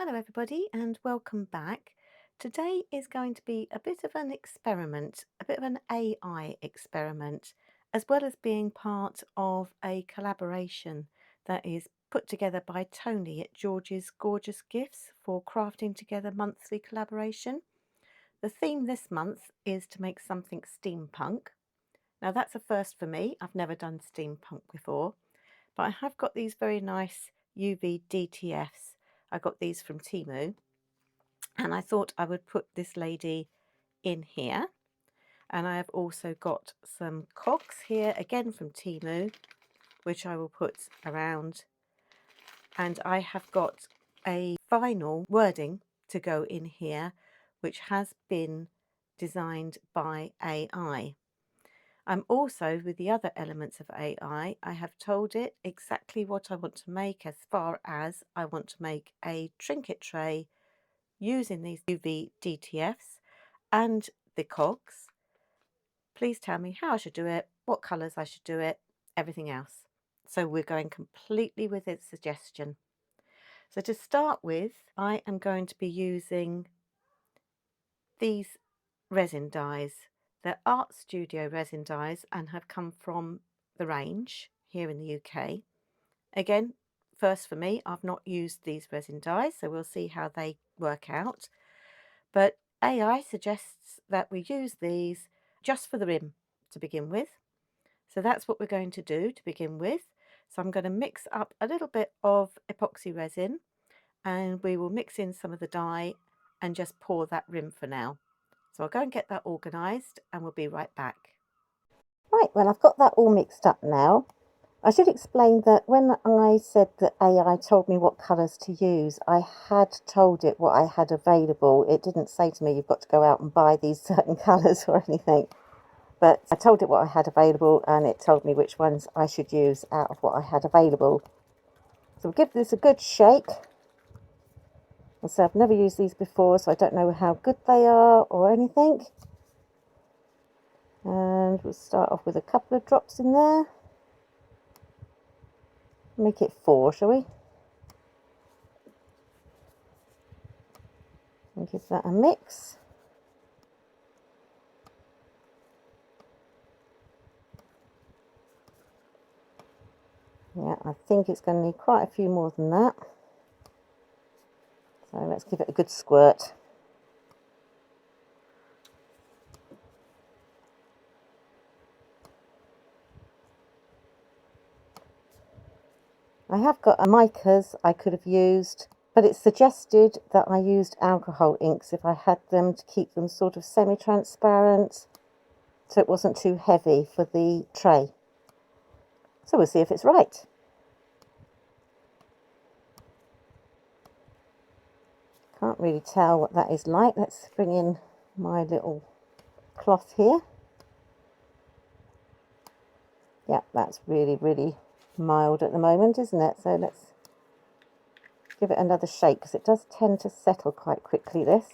Hello everybody and welcome back. Today is going to be a bit of an experiment, a bit of an AI experiment, as well as being part of a collaboration that is put together by Tony at George's Gorgeous Gifts for Crafting Together monthly collaboration. The theme this month is to make something steampunk. Now that's a first for me. I've never done steampunk before, but I have got these very nice UV DTFs. I got these from Temu, and I thought I would put this lady in here. And I have also got some Cogs here, again from Temu, which I will put around. And I have got a vinyl wording to go in here, which has been designed by AI. I'm also, with the other elements of AI, I have told it exactly what I want to make, as far as I want to make a trinket tray using these UV DTFs and the Cogs. Please tell me how I should do it, what colours I should do it, everything else. So we're going completely with its suggestion. So to start with, I am going to be using these resin dyes. They're Art Studio resin dyes and have come from the range here in the UK. Again, first for me, I've not used these resin dyes, so we'll see how they work out. But AI suggests that we use these just for the rim to begin with. So that's what we're going to do to begin with. So I'm going to mix up a little bit of epoxy resin, and we will mix in some of the dye and just pour that rim for now. So I'll go and get that organised and we'll be right back. Right, well, I've got that all mixed up now. I should explain that when I said that AI told me what colours to use, I had told it what I had available. It didn't say to me, you've got to go out and buy these certain colours or anything. But I told it what I had available, and it told me which ones I should use out of what I had available. So we'll give this a good shake. And so I've never used these before, so I don't know how good they are or anything. And we'll start off with a couple of drops in there. Make it 4, shall we? And give that a mix. Yeah, I think it's going to need quite a few more than that. So let's give it a good squirt. I have got micas I could have used, but it's suggested that I used alcohol inks if I had them, to keep them sort of semi-transparent, so it wasn't too heavy for the tray. So we'll see if it's right. Can't really tell what that is like. Let's bring in my little cloth here. Yeah, that's really, really mild at the moment, isn't it? So let's give it another shake, because it does tend to settle quite quickly, this.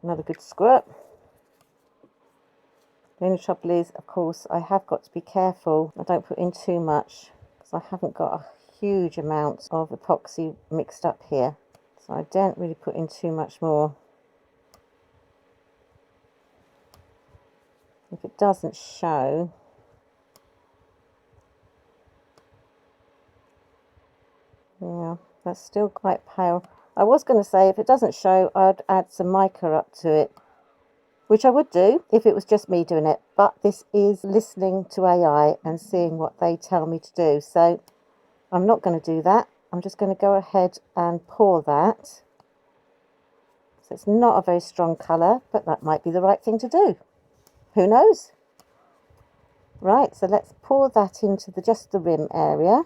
Another good squirt. The only trouble is, of course, I have got to be careful I don't put in too much, because I haven't got a huge amount of epoxy mixed up here. So I don't really put in too much more. If it doesn't show, yeah, that's still quite pale. I was going to say, if it doesn't show, I'd add some mica up to it, which I would do if it was just me doing it, but this is listening to AI and seeing what they tell me to do, so I'm not going to do that. I'm just going to go ahead and pour that. So it's not a very strong colour, but that might be the right thing to do. Who knows? Right, so let's pour that into just the rim area.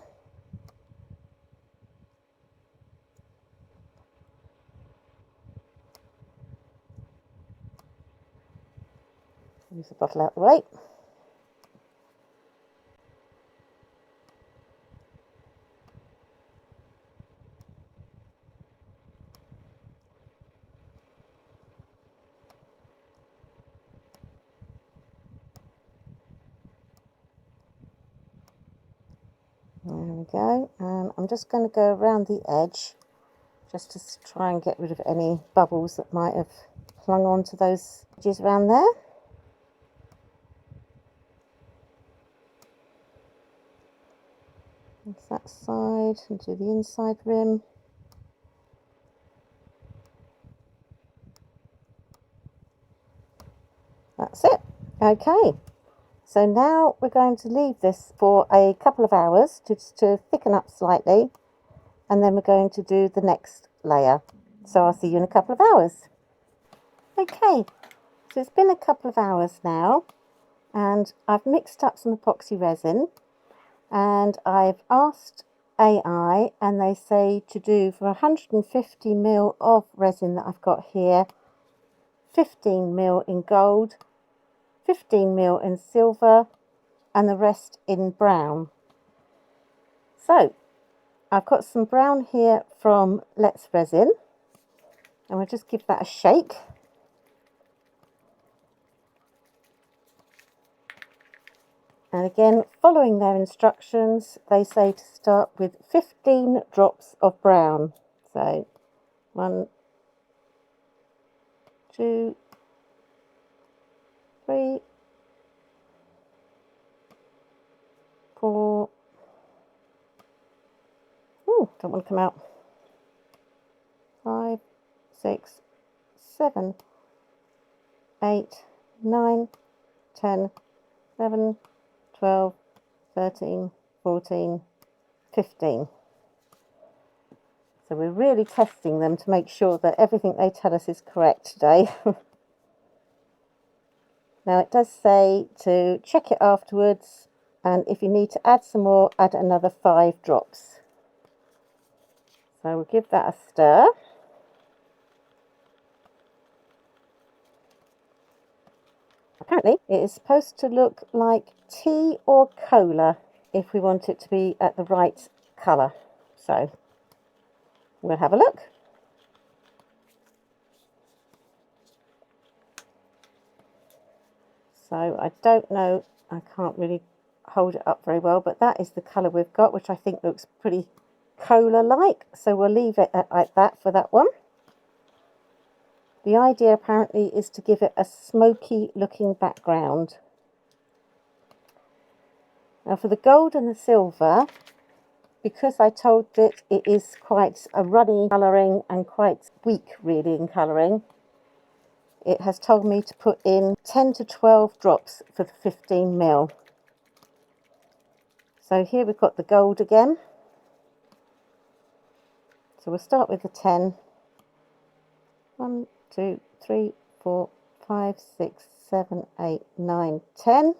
Move the bottle out of the way. we go, and I'm just going to go around the edge just to try and get rid of any bubbles that might have clung onto those edges around there. That's that side, and do the inside rim. That's it. Okay, so now we're going to leave this for a couple of hours just to thicken up slightly, and then we're going to do the next layer. So I'll see you in a couple of hours. Okay, so it's been a couple of hours now, and I've mixed up some epoxy resin, and I've asked AI, and they say to do for 150 ml of resin that I've got here, 15 ml in gold, 15 ml in silver, and the rest in brown. So I've got some brown here from Let's Resin, and we'll just give that a shake. And again, following their instructions, they say to start with 15 drops of brown. So 1, 2, 3, 4. Ooh, don't want to come out. 5, 6, 7, 8, 9, 10, 11, 12, 13, 14, 15. So we're really testing them to make sure that everything they tell us is correct today. Now it does say to check it afterwards, and if you need to add some more, add another 5 drops. So we'll give that a stir. Apparently it is supposed to look like tea or cola if we want it to be at the right colour. So we'll have a look. So I don't know, I can't really hold it up very well, but that is the colour we've got, which I think looks pretty cola-like. So we'll leave it like that for that one. The idea apparently is to give it a smoky looking background. Now for the gold and the silver, because I told it it is quite a runny colouring and quite weak really in colouring, it has told me to put in 10 to 12 drops for the 15 ml. So here we've got the gold again. So we'll start with the 10. 1, 2, 3, 4, 5, 6, 7, 8, 9, 10.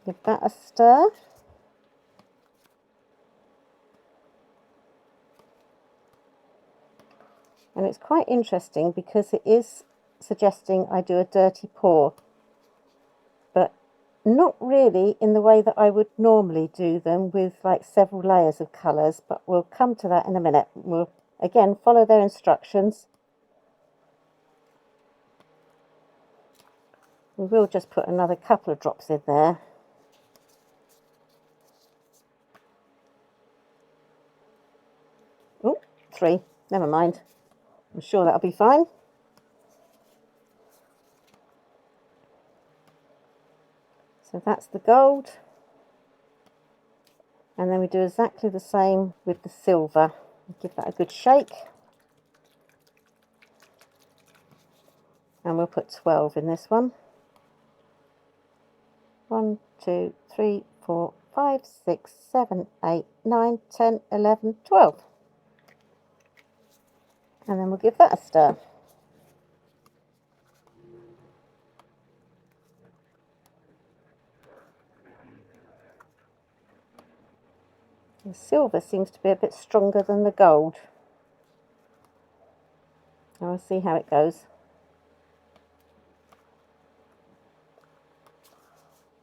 Give that a stir. And it's quite interesting because it is suggesting I do a dirty pour, but not really in the way that I would normally do them with like several layers of colours, but we'll come to that in a minute. We'll again follow their instructions. We will just put another couple of drops in there. Oh, 3, never mind. I'm sure that'll be fine. So that's the gold. And then we do exactly the same with the silver. Give that a good shake. And we'll put 12 in this one. 1, 2, 3, 4, 5, 6, 7, 8, 9, 10, 11, 12. And then we'll give that a stir. The silver seems to be a bit stronger than the gold. I'll see how it goes.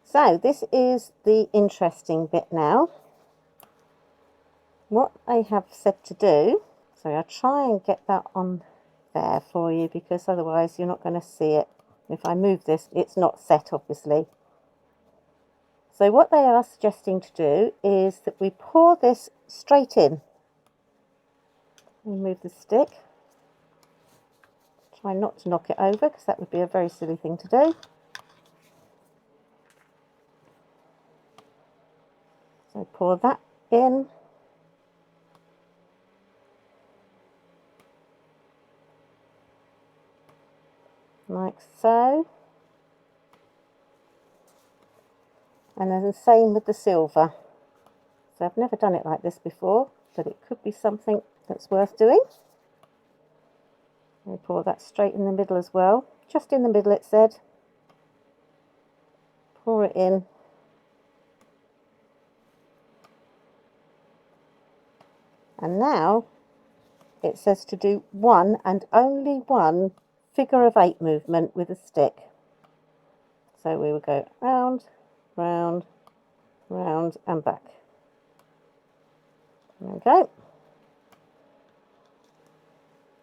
So this is the interesting bit now. What I have said to do, so I'll try and get that on there for you because otherwise you're not going to see it. If I move this, it's not set obviously. So what they are suggesting to do is that we pour this straight in. Remove the stick. Try not to knock it over because that would be a very silly thing to do. So pour that in. Like so. And then the same with the silver. So I've never done it like this before, but it could be something that's worth doing. We pour that straight in the middle as well. Just in the middle, it said. Pour it in. And now it says to do one and only one figure of 8 movement with a stick. So we will go round, round, round and back. Okay.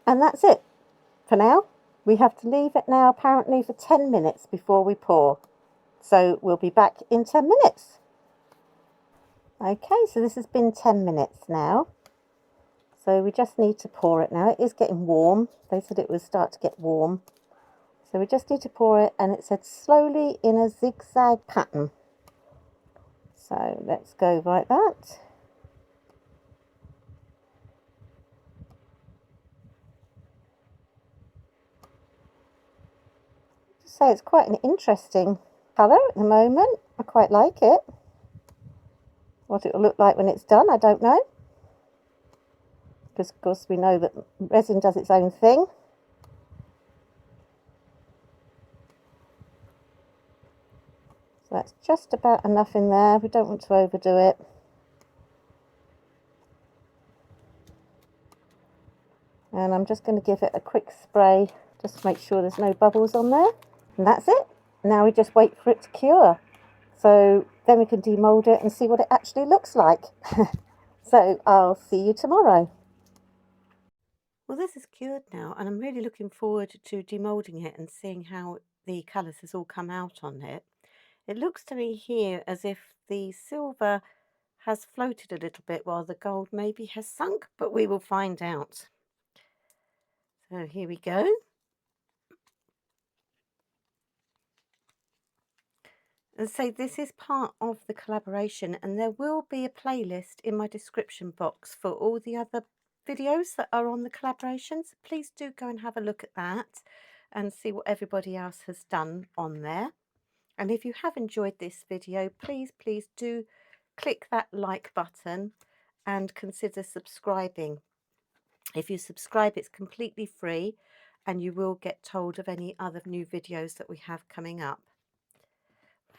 And that's it for now. We have to leave it now apparently for 10 minutes before we pour. So we'll be back in 10 minutes. Okay, so this has been 10 minutes now. So we just need to pour it now. It is getting warm. They said it would start to get warm. So we just need to pour it, and it said slowly in a zigzag pattern. So let's go like that. So it's quite an interesting colour at the moment. I quite like it. What it will look like when it's done, I don't know. Because of course we know that resin does its own thing. So that's just about enough in there. We don't want to overdo it. And I'm just going to give it a quick spray just to make sure there's no bubbles on there. And that's it. Now we just wait for it to cure. So then we can demold it and see what it actually looks like. So I'll see you tomorrow. Well, this is cured now, and I'm really looking forward to demolding it and seeing how the colours has all come out on it. It looks to me here as if the silver has floated a little bit while the gold maybe has sunk, but we will find out. So here we go. And so this is part of the collaboration, and there will be a playlist in my description box for all the other videos that are on the collaborations. Please do go and have a look at that and see what everybody else has done on there. And if you have enjoyed this video, please do click that like button and consider subscribing. If you subscribe, it's completely free and you will get told of any other new videos that we have coming up.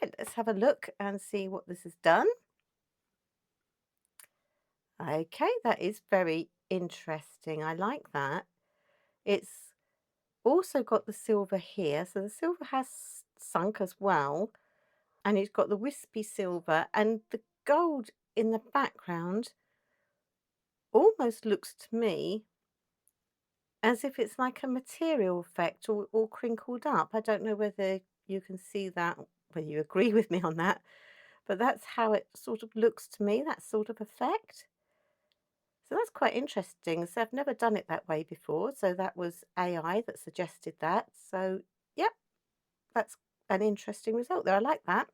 Right, let's have a look and see what this has done. Okay, that is very interesting. I like that. It's also got the silver here. So the silver has sunk as well. And it's got the wispy silver, and the gold in the background almost looks to me as if it's like a material effect or all crinkled up. I don't know whether you can see that, whether you agree with me on that, but that's how it sort of looks to me, that sort of effect. So that's quite interesting. So I've never done it that way before. So that was AI that suggested that. So, yep, that's an interesting result there. I like that.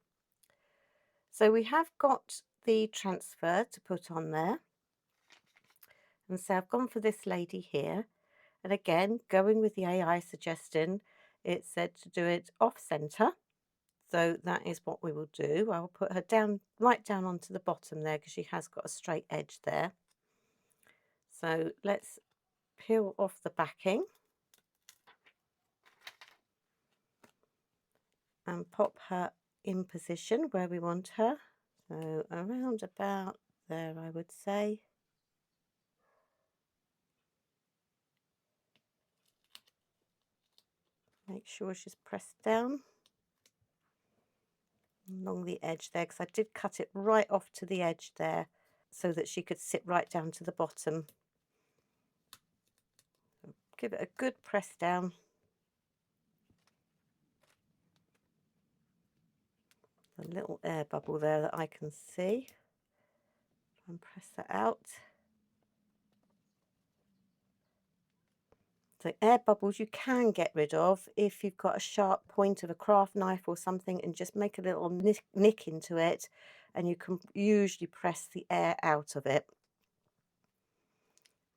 So we have got the transfer to put on there. And so I've gone for this lady here. And again, going with the AI suggestion, it said to do it off center. So that is what we will do. I will put her down, right down onto the bottom there because she has got a straight edge there. So let's peel off the backing and pop her in position where we want her. So around about there, I would say. Make sure she's pressed down along the edge there, because I did cut it right off to the edge there so that she could sit right down to the bottom. Give it a good press down. a little air bubble there that I can see. And press that out. So air bubbles you can get rid of if you've got a sharp point of a craft knife or something, and just make a little nick into it, and you can usually press the air out of it.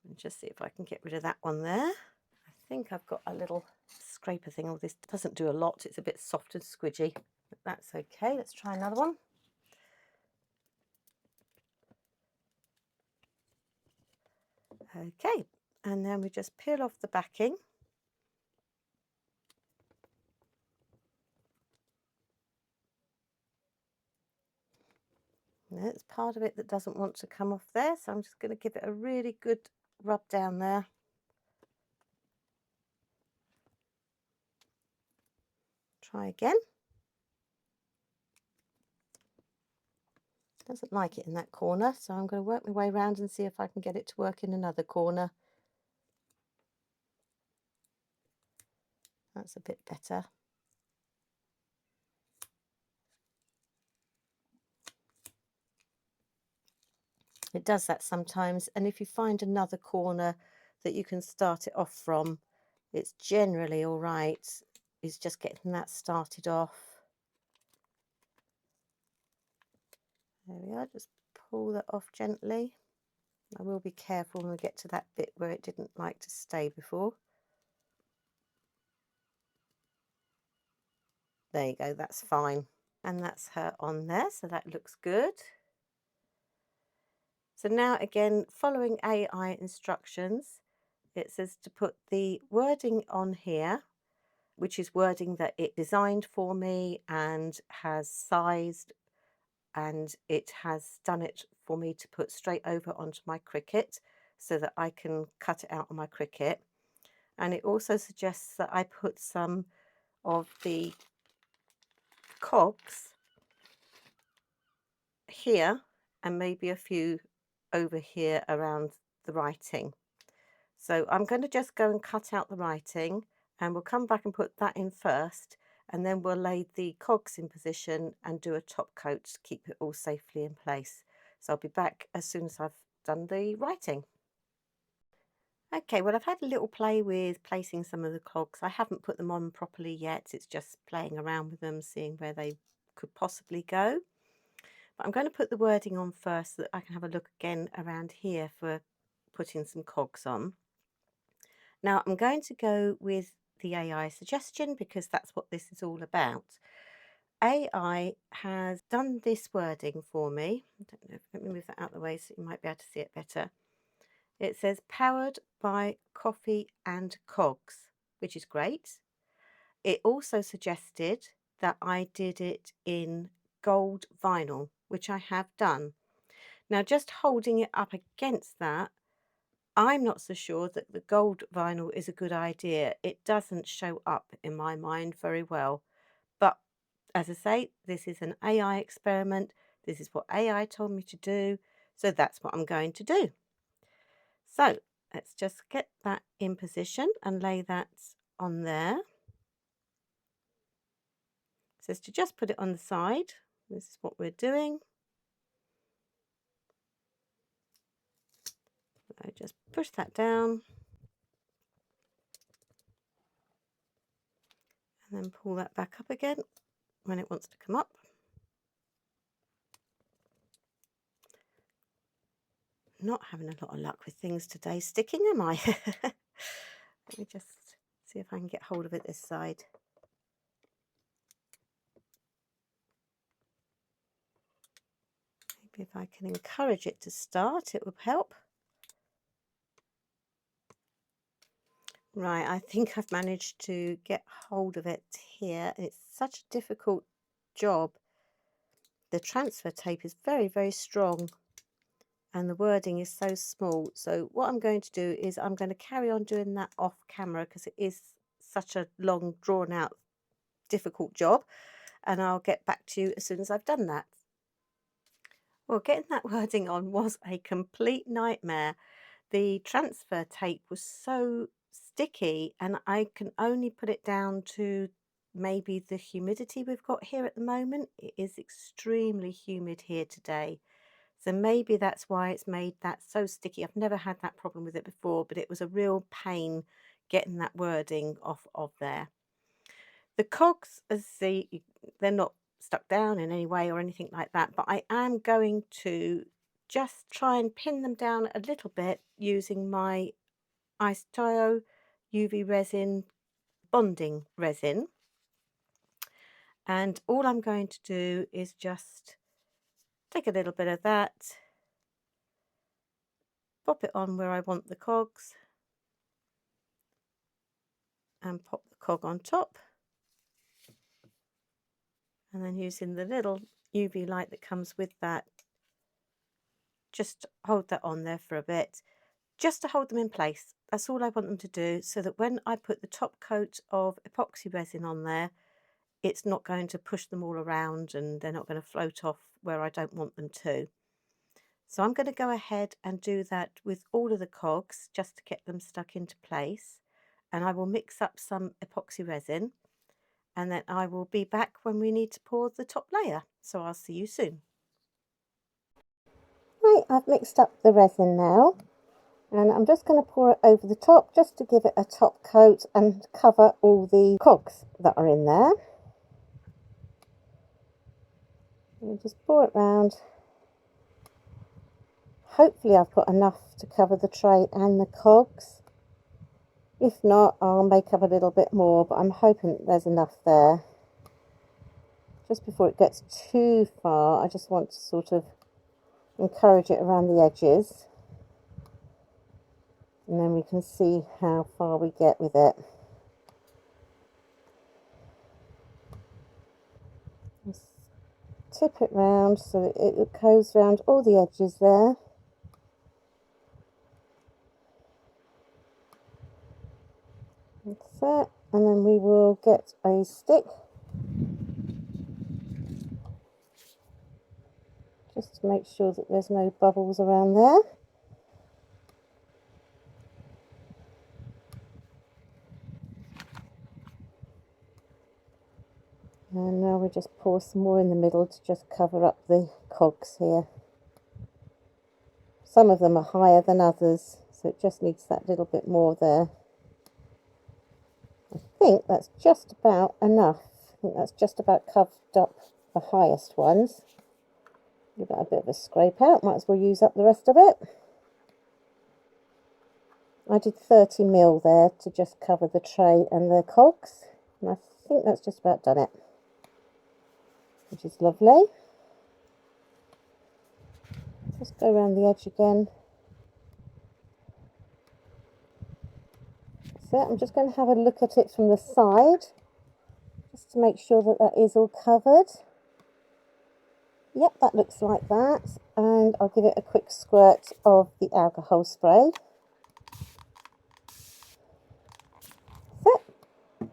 And just see if I can get rid of that one there. I think I've got a little scraper thing. Oh, this doesn't do a lot. It's a bit soft and squidgy, but that's okay. Let's try another one. Okay, and then we just peel off the backing. There's part of it that doesn't want to come off there, so I'm just going to give it a really good rub down there. Try again. Doesn't like it in that corner, so I'm going to work my way around and see if I can get it to work in another corner. That's a bit better. It does that sometimes, and if you find another corner that you can start it off from, it's generally all right. It's just getting that started off. There we are, just pull that off gently. I will be careful when we get to that bit where it didn't like to stay before. There you go, that's fine. And that's her on there, so that looks good. So now again, following AI instructions, it says to put the wording on here, which is wording that it designed for me and has sized, and it has done it for me to put straight over onto my Cricut so that I can cut it out on my Cricut. And it also suggests that I put some of the cogs here and maybe a few over here around the writing. So I'm going to just go and cut out the writing, and we'll come back and put that in first, and then we'll lay the cogs in position and do a top coat to keep it all safely in place. So I'll be back as soon as I've done the writing. Okay, well, I've had a little play with placing some of the cogs. I haven't put them on properly yet. It's just playing around with them, seeing where they could possibly go. But I'm going to put the wording on first so that I can have a look again around here for putting some cogs on. Now I'm going to go with the AI suggestion because that's what this is all about. AI has done this wording for me. I don't know, let me move that out of the way so you might be able to see it better. It says powered by coffee and cogs, which is great. It also suggested that I did it in gold vinyl, which I have done. Now, just holding it up against that, I'm not so sure that the gold vinyl is a good idea. It doesn't show up in my mind very well. But as I say, this is an AI experiment. This is what AI told me to do. So that's what I'm going to do. So let's just get that in position and lay that on there. It says to just put it on the side. This is what we're doing. I just push that down and then pull that back up again when it wants to come up. Not having a lot of luck with things today sticking, am I? Let me just see if I can get hold of it this side. Maybe if I can encourage it to start, it would help. Right, I think I've managed to get hold of it here. It's such a difficult job. The transfer tape is very, very strong and the wording is so small. So what I'm going to do is I'm going to carry on doing that off camera because it is such a long, drawn out, difficult job. And I'll get back to you as soon as I've done that. Well, getting that wording on was a complete nightmare. The transfer tape was so sticky and I can only put it down to maybe the humidity we've got here at the moment. It is extremely humid here today. So maybe that's why it's made that so sticky. I've never had that problem with it before, but it was a real pain getting that wording off of there. The cogs, as see, they're not stuck down in any way or anything like that, but I am going to just try and pin them down a little bit using my Ice UV resin bonding resin. And all I'm going to do is just take a little bit of that, pop it on where I want the cogs, and pop the cog on top. And then using the little UV light that comes with that, just hold that on there for a bit, just to hold them in place. That's all I want them to do, so that when I put the top coat of epoxy resin on there, it's not going to push them all around and they're not going to float off where I don't want them to. So I'm going to go ahead and do that with all of the cogs just to get them stuck into place. And I will mix up some epoxy resin, and then I will be back when we need to pour the top layer. So I'll see you soon. Right, I've mixed up the resin now, and I'm just going to pour it over the top just to give it a top coat and cover all the cogs that are in there. And just pour it round. Hopefully I've got enough to cover the tray and the cogs. If not, I'll make up a little bit more, but I'm hoping there's enough there. Just before it gets too far, I just want to sort of encourage it around the edges, and then we can see how far we get with it. Just tip it round so that it goes around all the edges there. That's it, and then we will get a stick just to make sure that there's no bubbles around there. And now we just pour some more in the middle to just cover up the cogs here. Some of them are higher than others, so it just needs that little bit more there. I think that's just about enough. I think that's just about covered up the highest ones. Give that a bit of a scrape out, might as well use up the rest of it. I did 30 ml there to just cover the tray and the cogs, and I think that's just about done it, which is lovely. Just go around the edge again. So I'm just going to have a look at it from the side, just to make sure that that is all covered. Yep, that looks like that. And I'll give it a quick squirt of the alcohol spray. That's it.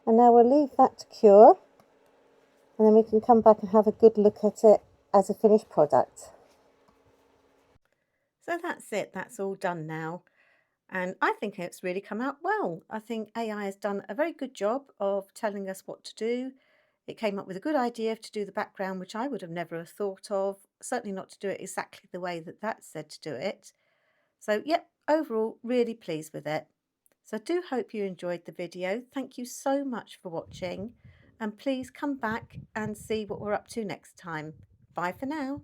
And now we'll leave that to cure, and then we can come back and have a good look at it as a finished product. So that's it, that's all done now. And I think it's really come out well. I think AI has done a very good job of telling us what to do. It came up with a good idea to do the background, which I would have never have thought of, certainly not to do it exactly the way that that said to do it. So, yep, overall, really pleased with it. So I do hope you enjoyed the video. Thank you so much for watching, and please come back and see what we're up to next time. Bye for now.